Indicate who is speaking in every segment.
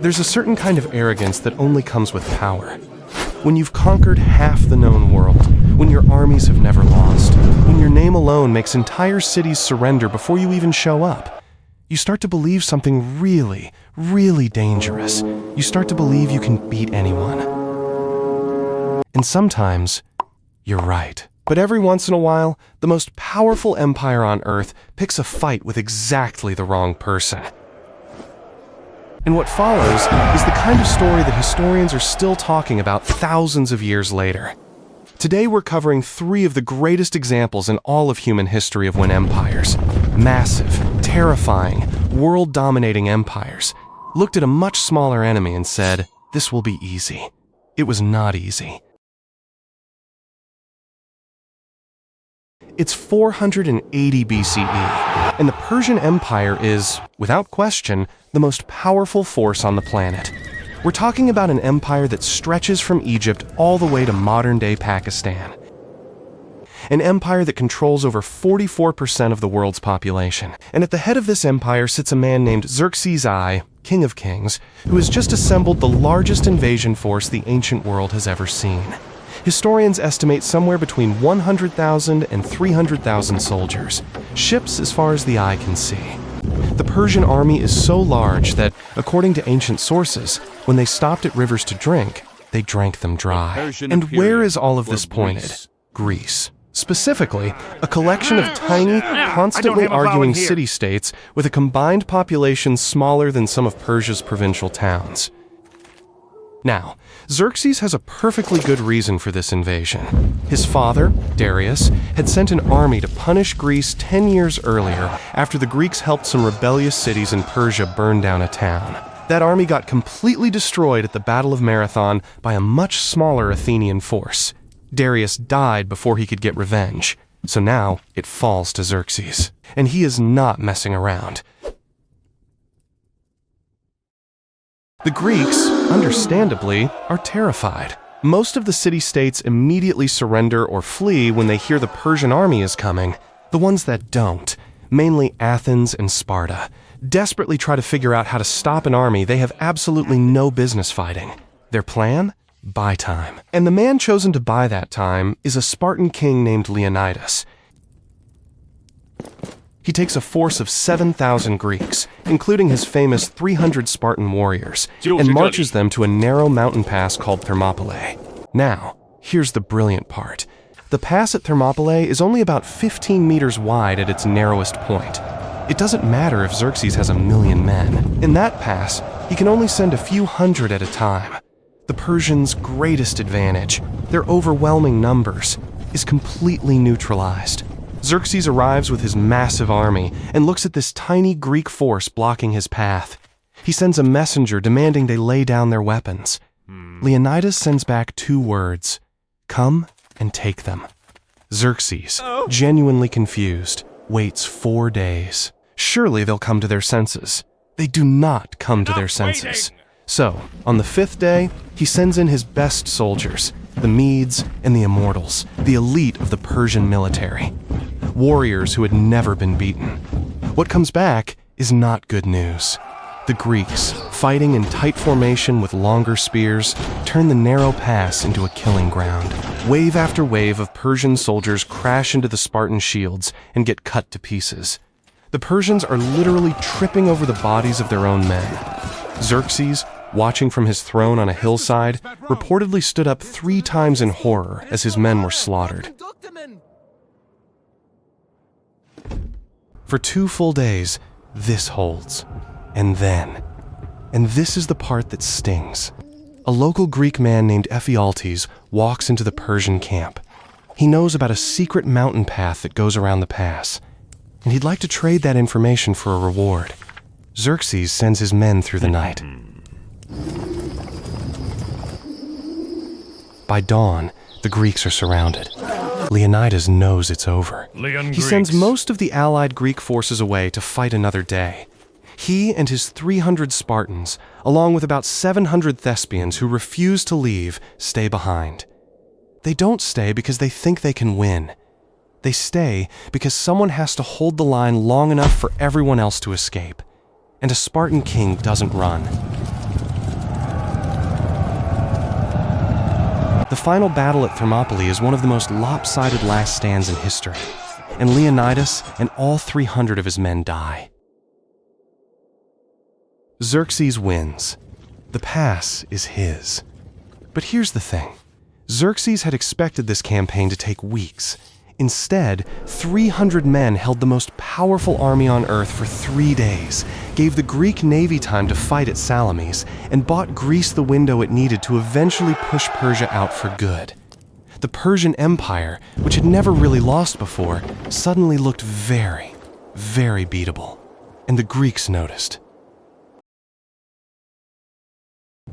Speaker 1: There's a certain kind of arrogance that only comes with power. When you've conquered half the known world, when your armies have never lost, when your name alone makes entire cities surrender before you even show up, you start to believe something really, really dangerous. You start to believe you can beat anyone. And sometimes, you're right. But every once in a while, the most powerful empire on Earth picks a fight with exactly the wrong person. And what follows is the kind of story that historians are still talking about thousands of years later. Today we're covering 3 of the greatest examples in all of human history of when empires, massive, terrifying, world-dominating empires, looked at a much smaller enemy and said, "This will be easy." It was not easy. It's 480 BCE, and the Persian Empire is, without question, the most powerful force on the planet. We're talking about an empire that stretches from Egypt all the way to modern-day Pakistan. An empire that controls over 44% of the world's population. And at the head of this empire sits a man named Xerxes I, King of Kings, who has just assembled the largest invasion force the ancient world has ever seen. Historians estimate somewhere between 100,000 and 300,000 soldiers, ships as far as the eye can see. The Persian army is so large that, according to ancient sources, when they stopped at rivers to drink, they drank them dry. And where is all of this pointed? Greece. Specifically, a collection of tiny, constantly arguing city-states with a combined population smaller than some of Persia's provincial towns. Now, Xerxes has a perfectly good reason for this invasion. His father, Darius, had sent an army to punish Greece 10 years earlier after the Greeks helped some rebellious cities in Persia burn down a town. That army got completely destroyed at the Battle of Marathon by a much smaller Athenian force. Darius died before he could get revenge, so now it falls to Xerxes. And he is not messing around. The Greeks, understandably, are terrified. Most of the city-states immediately surrender or flee when they hear the Persian army is coming. The ones that don't, mainly Athens and Sparta, desperately try to figure out how to stop an army they have absolutely no business fighting. Their plan? Buy time. And the man chosen to buy that time is a Spartan king named Leonidas. He takes a force of 7,000 Greeks, including his famous 300 Spartan warriors, and marches them to a narrow mountain pass called Thermopylae. Now, here's the brilliant part. The pass at Thermopylae is only about 15 meters wide at its narrowest point. It doesn't matter if Xerxes has 1,000,000 men. In that pass, he can only send a few hundred at a time. The Persians' greatest advantage, their overwhelming numbers, is completely neutralized. Xerxes arrives with his massive army and looks at this tiny Greek force blocking his path. He sends a messenger demanding they lay down their weapons. Leonidas sends back 2 words: "Come and take them." Xerxes, genuinely confused, waits 4 days. Surely they'll come to their senses. They do not come to their senses. So, on the 5th day, he sends in his best soldiers, the Medes and the Immortals, the elite of the Persian military. Warriors who had never been beaten. What comes back is not good news. The Greeks, fighting in tight formation with longer spears, turn the narrow pass into a killing ground. Wave after wave of Persian soldiers crash into the Spartan shields and get cut to pieces. The Persians are literally tripping over the bodies of their own men. Xerxes, watching from his throne on a hillside, reportedly stood up 3 times in horror as his men were slaughtered. For 2 full days, this holds. And this is the part that stings. A local Greek man named Ephialtes walks into the Persian camp. He knows about a secret mountain path that goes around the pass, and he'd like to trade that information for a reward. Xerxes sends his men through the night. By dawn, the Greeks are surrounded. Leonidas knows it's over. He sends most of the allied Greek forces away to fight another day. He and his 300 Spartans, along with about 700 Thespians who refuse to leave, stay behind. They don't stay because they think they can win. They stay because someone has to hold the line long enough for everyone else to escape. And a Spartan king doesn't run. The final battle at Thermopylae is one of the most lopsided last stands in history, and Leonidas and all 300 of his men die. Xerxes wins. The pass is his. But here's the thing. Xerxes had expected this campaign to take weeks. Instead, 300 men held the most powerful army on earth for 3 days, gave the Greek navy time to fight at Salamis, and bought Greece the window it needed to eventually push Persia out for good. The Persian Empire, which had never really lost before, suddenly looked very, very beatable. And the Greeks noticed.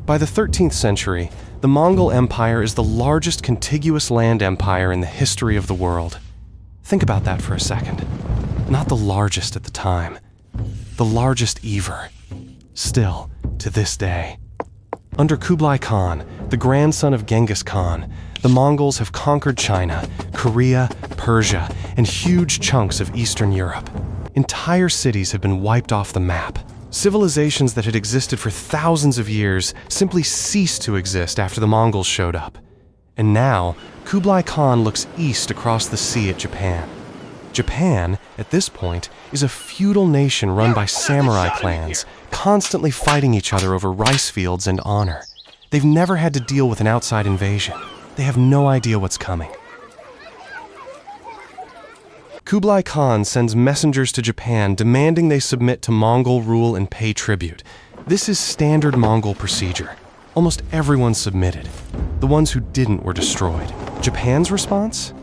Speaker 1: By the 13th century, the Mongol Empire is the largest contiguous land empire in the history of the world. Think about that for a second. Not the largest at the time, the largest ever. Still, to this day. Under Kublai Khan, the grandson of Genghis Khan, the Mongols have conquered China, Korea, Persia, and huge chunks of Eastern Europe. Entire cities have been wiped off the map. Civilizations that had existed for thousands of years simply ceased to exist after the Mongols showed up. And now, Kublai Khan looks east across the sea at Japan. Japan, at this point, is a feudal nation run by samurai clans, constantly fighting each other over rice fields and honor. They've never had to deal with an outside invasion. They have no idea what's coming. Kublai Khan sends messengers to Japan demanding they submit to Mongol rule and pay tribute. This is standard Mongol procedure. Almost everyone submitted. The ones who didn't were destroyed. Japan's response?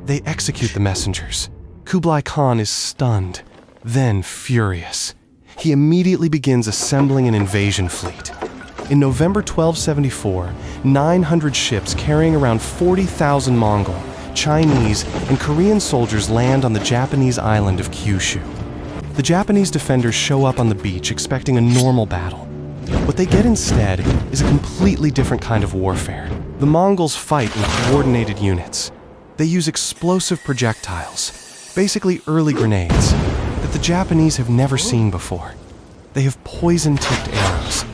Speaker 1: They execute the messengers. Kublai Khan is stunned, then furious. He immediately begins assembling an invasion fleet. In November 1274, 900 ships carrying around 40,000 Mongol, Chinese, and Korean soldiers land on the Japanese island of Kyushu. The Japanese defenders show up on the beach expecting a normal battle. What they get instead is a completely different kind of warfare. The Mongols fight in coordinated units. They use explosive projectiles, basically early grenades, that the Japanese have never seen before. They have poison-tipped arrows.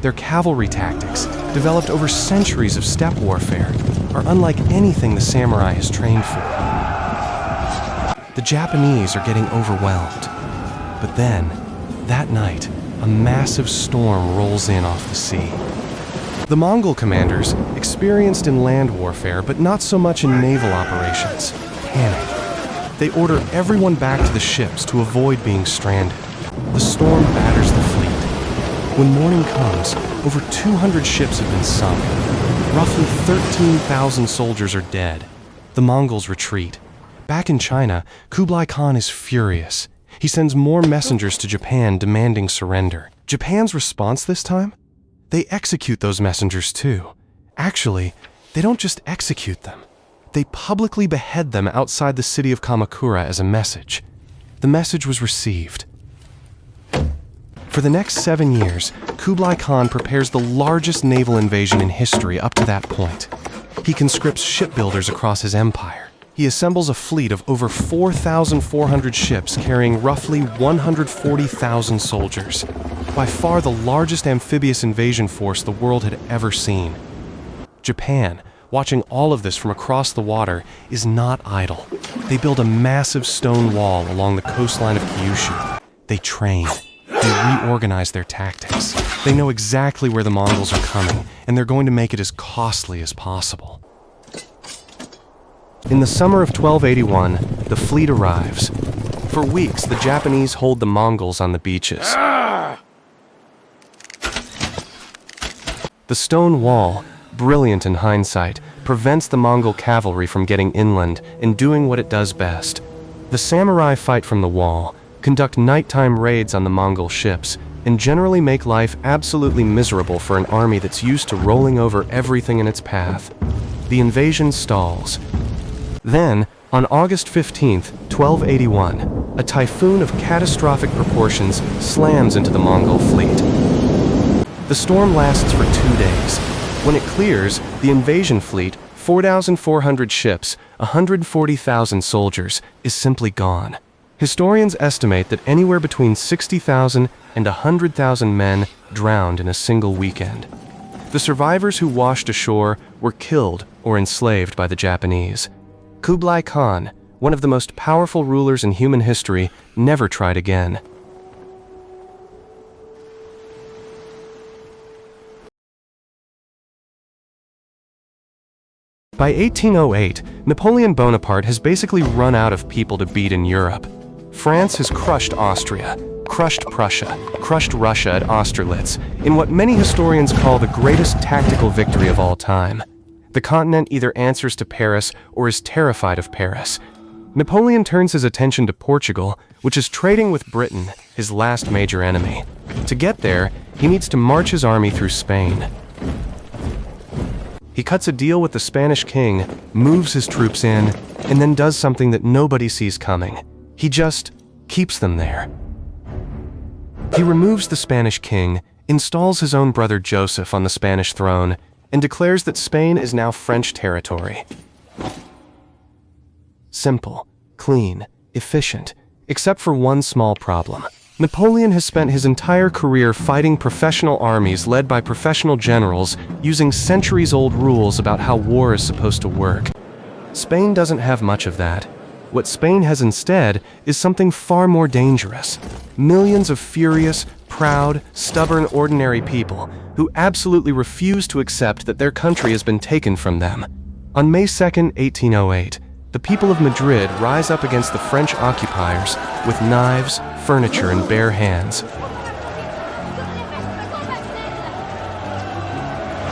Speaker 1: Their cavalry tactics, developed over centuries of steppe warfare, are unlike anything the samurai has trained for. The Japanese are getting overwhelmed. But then, that night, a massive storm rolls in off the sea. The Mongol commanders, experienced in land warfare but not so much in naval operations, panic. They order everyone back to the ships to avoid being stranded. The storm batters the fleet. When morning comes, over 200 ships have been sunk. Roughly 13,000 soldiers are dead. The Mongols retreat. Back in China, Kublai Khan is furious. He sends more messengers to Japan demanding surrender. Japan's response this time? They execute those messengers too. Actually, they don't just execute them. They publicly behead them outside the city of Kamakura as a message. The message was received. For the next 7 years, Kublai Khan prepares the largest naval invasion in history up to that point. He conscripts shipbuilders across his empire. He assembles a fleet of over 4,400 ships carrying roughly 140,000 soldiers. By far the largest amphibious invasion force the world had ever seen. Japan, watching all of this from across the water, is not idle. They build a massive stone wall along the coastline of Kyushu. They train. They reorganize their tactics. They know exactly where the Mongols are coming, and they're going to make it as costly as possible. In the summer of 1281, the fleet arrives. For weeks, the Japanese hold the Mongols on the beaches. The stone wall, brilliant in hindsight, prevents the Mongol cavalry from getting inland and doing what it does best. The samurai fight from the wall, conduct nighttime raids on the Mongol ships, and generally make life absolutely miserable for an army that's used to rolling over everything in its path. The invasion stalls. Then, on August 15th, 1281, a typhoon of catastrophic proportions slams into the Mongol fleet. The storm lasts for 2 days. When it clears, the invasion fleet, 4,400 ships, 140,000 soldiers, is simply gone. Historians estimate that anywhere between 60,000 and 100,000 men drowned in a single weekend. The survivors who washed ashore were killed or enslaved by the Japanese. Kublai Khan, one of the most powerful rulers in human history, never tried again. By 1808, Napoleon Bonaparte has basically run out of people to beat in Europe. France has crushed Austria, crushed Prussia, crushed Russia at Austerlitz, in what many historians call the greatest tactical victory of all time. The continent either answers to Paris or is terrified of Paris. Napoleon turns his attention to Portugal, which is trading with Britain, his last major enemy. To get there, he needs to march his army through Spain. He cuts a deal with the Spanish king, moves his troops in, and then does something that nobody sees coming. He just keeps them there. He removes the Spanish king, installs his own brother Joseph on the Spanish throne, and declares that Spain is now French territory. Simple, clean, efficient, except for one small problem. Napoleon has spent his entire career fighting professional armies led by professional generals using centuries-old rules about how war is supposed to work. Spain doesn't have much of that. What Spain has instead is something far more dangerous. Millions of furious, proud, stubborn, ordinary people who absolutely refuse to accept that their country has been taken from them. On May 2, 1808, the people of Madrid rise up against the French occupiers with knives, furniture, and bare hands.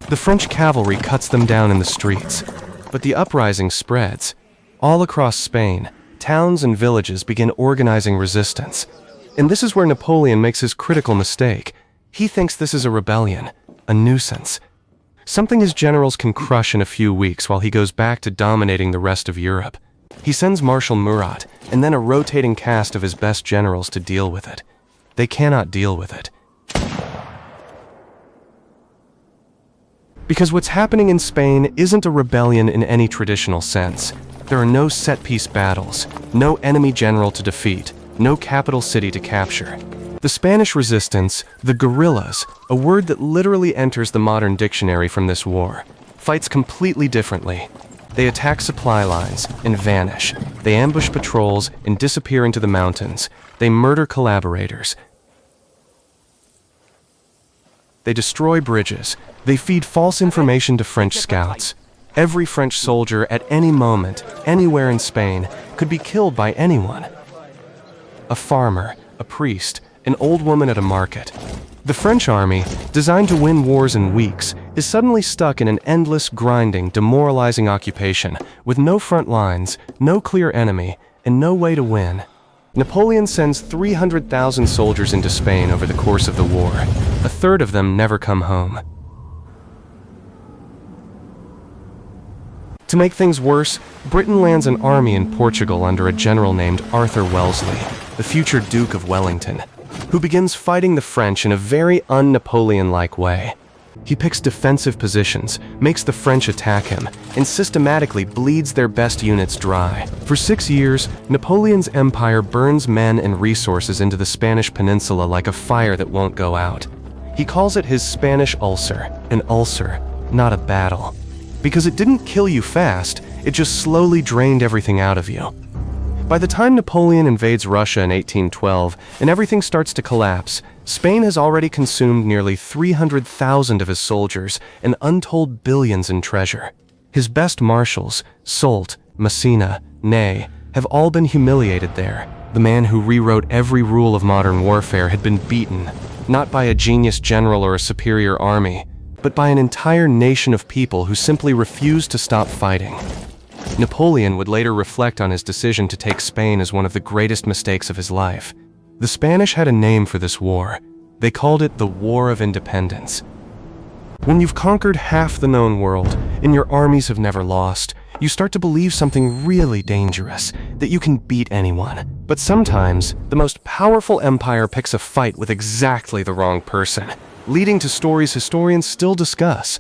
Speaker 1: The French cavalry cuts them down in the streets, but the uprising spreads. All across Spain, towns and villages begin organizing resistance. And this is where Napoleon makes his critical mistake. He thinks this is a rebellion, a nuisance. Something his generals can crush in a few weeks while he goes back to dominating the rest of Europe. He sends Marshal Murat and then a rotating cast of his best generals to deal with it. They cannot deal with it. Because what's happening in Spain isn't a rebellion in any traditional sense. There are no set-piece battles, no enemy general to defeat, no capital city to capture. The Spanish resistance, the guerrillas, a word that literally enters the modern dictionary from this war, fights completely differently. They attack supply lines and vanish. They ambush patrols and disappear into the mountains. They murder collaborators. They destroy bridges. They feed false information to French scouts. Every French soldier at any moment, anywhere in Spain, could be killed by anyone. A farmer, a priest, an old woman at a market. The French army, designed to win wars in weeks, is suddenly stuck in an endless, grinding, demoralizing occupation, with no front lines, no clear enemy, and no way to win. Napoleon sends 300,000 soldiers into Spain over the course of the war. A third of them never come home. To make things worse, Britain lands an army in Portugal under a general named Arthur Wellesley, the future Duke of Wellington, who begins fighting the French in a very un-Napoleon-like way. He picks defensive positions, makes the French attack him, and systematically bleeds their best units dry. For 6 years, Napoleon's empire burns men and resources into the Spanish peninsula like a fire that won't go out. He calls it his Spanish ulcer, an ulcer, not a battle. Because it didn't kill you fast, it just slowly drained everything out of you. By the time Napoleon invades Russia in 1812 and everything starts to collapse, Spain has already consumed nearly 300,000 of his soldiers and untold billions in treasure. His best marshals, Soult, Massena, Ney, have all been humiliated there. The man who rewrote every rule of modern warfare had been beaten, not by a genius general or a superior army, but by an entire nation of people who simply refused to stop fighting. Napoleon would later reflect on his decision to take Spain as one of the greatest mistakes of his life. The Spanish had a name for this war. They called it the War of Independence. When you've conquered half the known world and your armies have never lost, you start to believe something really dangerous, that you can beat anyone. But sometimes, the most powerful empire picks a fight with exactly the wrong person, leading to stories historians still discuss,